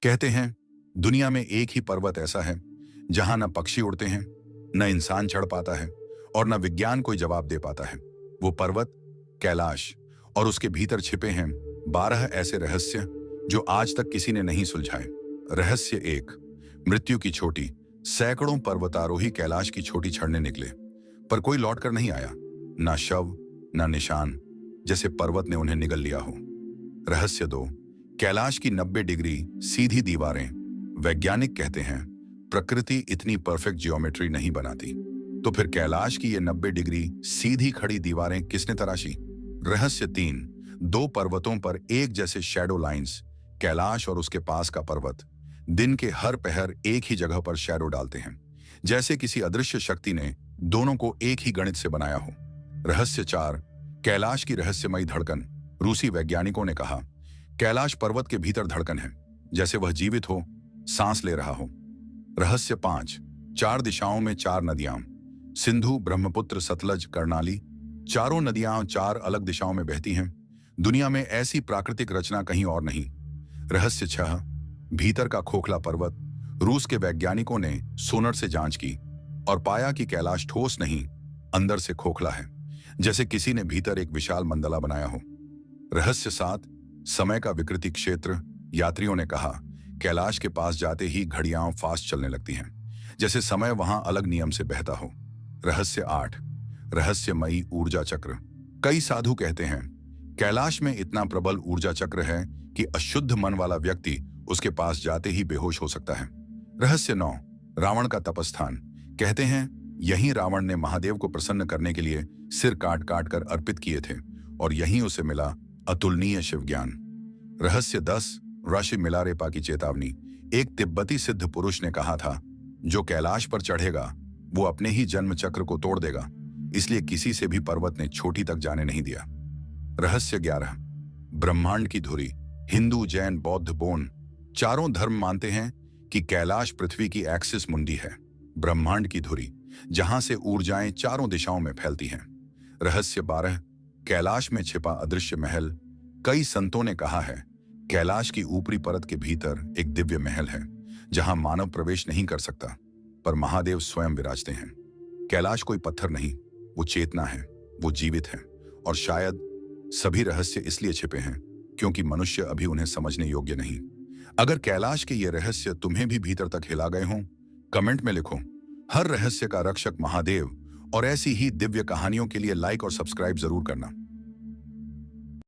कहते हैं दुनिया में एक ही पर्वत ऐसा है जहां न पक्षी उड़ते हैं, न इंसान चढ़ पाता है और न विज्ञान कोई जवाब दे पाता है। वो पर्वत कैलाश, और उसके भीतर छिपे हैं 12 ऐसे रहस्य जो आज तक किसी ने नहीं सुलझाए। रहस्य एक। मृत्यु की छोटी। सैकड़ों पर्वतारोही कैलाश की छोटी चढ़ने निकले, पर कोई लौटकर नहीं आया। ना शव, ना निशान, जैसे पर्वत ने उन्हें निगल लिया हो। रहस्य दो। कैलाश की 90 डिग्री सीधी दीवारें। वैज्ञानिक कहते हैं प्रकृति इतनी परफेक्ट जियोमेट्री नहीं बनाती, तो फिर कैलाश की ये 90 डिग्री सीधी खड़ी दीवारें किसने तराशी। रहस्य तीन। दो पर्वतों पर एक जैसे शैडो लाइंस। कैलाश और उसके पास का पर्वत दिन के हर पहर एक ही जगह पर शैडो डालते हैं, जैसे किसी अदृश्य शक्ति ने दोनों को एक ही गणित से बनाया हो। रहस्य चार। कैलाश की रहस्यमयी धड़कन। रूसी वैज्ञानिकों ने कहा कैलाश पर्वत के भीतर धड़कन है, जैसे वह जीवित हो, सांस ले रहा हो। रहस्य पांच। चार दिशाओं में चार नदियां। सिंधु, ब्रह्मपुत्र, सतलज, कर्णाली, चारों नदियां चार अलग दिशाओं में बहती हैं। दुनिया में ऐसी प्राकृतिक रचना कहीं और नहीं। रहस्य छह। भीतर का खोखला पर्वत। रूस के वैज्ञानिकों ने सोनर से जांच की और पाया कि कैलाश ठोस नहीं, अंदर से खोखला है, जैसे किसी ने भीतर एक विशाल मंडला बनाया हो। रहस्य सात। समय का विकृति क्षेत्र। यात्रियों ने कहा कैलाश के पास जाते ही घड़ियां फास्ट चलने लगती हैं, जैसे समय वहां अलग नियम से बहता हो। रहस्य आठ। रहस्यमयी ऊर्जा चक्र। कई साधु कहते हैं कैलाश में इतना प्रबल ऊर्जा चक्र है कि अशुद्ध मन वाला व्यक्ति उसके पास जाते ही बेहोश हो सकता है। रहस्य नौ। रावण का तपस्थान। कहते हैं यहीं रावण ने महादेव को प्रसन्न करने के लिए सिर काट काट कर अर्पित किए थे और यहीं उसे मिला अतुलनीय शिव ज्ञान। रहस्य 10। ऋषि मिलारेपा की चेतावनी। एक तिब्बती सिद्ध पुरुष ने कहा था जो कैलाश पर चढ़ेगा वो अपने ही जन्म चक्र को तोड़ देगा, इसलिए किसी से भी पर्वत ने छोटी तक जाने नहीं दिया। रहस्य 11। ब्रह्मांड की धुरी। हिंदू, जैन, बौद्ध, बोन चारों धर्म मानते हैं कि कैलाश पृथ्वी की एक्सिस मुंडी है, ब्रह्मांड की धुरी, जहां से ऊर्जाएं चारों दिशाओं में फैलती हैं। रहस्य 12। कैलाश में छिपा अदृश्य महल। कई संतों ने कहा है कैलाश की ऊपरी परत के भीतर एक दिव्य महल है जहां मानव प्रवेश नहीं कर सकता, पर महादेव स्वयं विराजते हैं। कैलाश कोई पत्थर नहीं, वो चेतना है, वो जीवित है, और शायद सभी रहस्य इसलिए छिपे हैं क्योंकि मनुष्य अभी उन्हें समझने योग्य नहीं। अगर कैलाश के ये रहस्य तुम्हें भी भीतर तक हिला गए हों, कमेंट में लिखो। हर रहस्य का रक्षक महादेव। और ऐसी ही दिव्य कहानियों के लिए लाइक और सब्सक्राइब जरूर करना।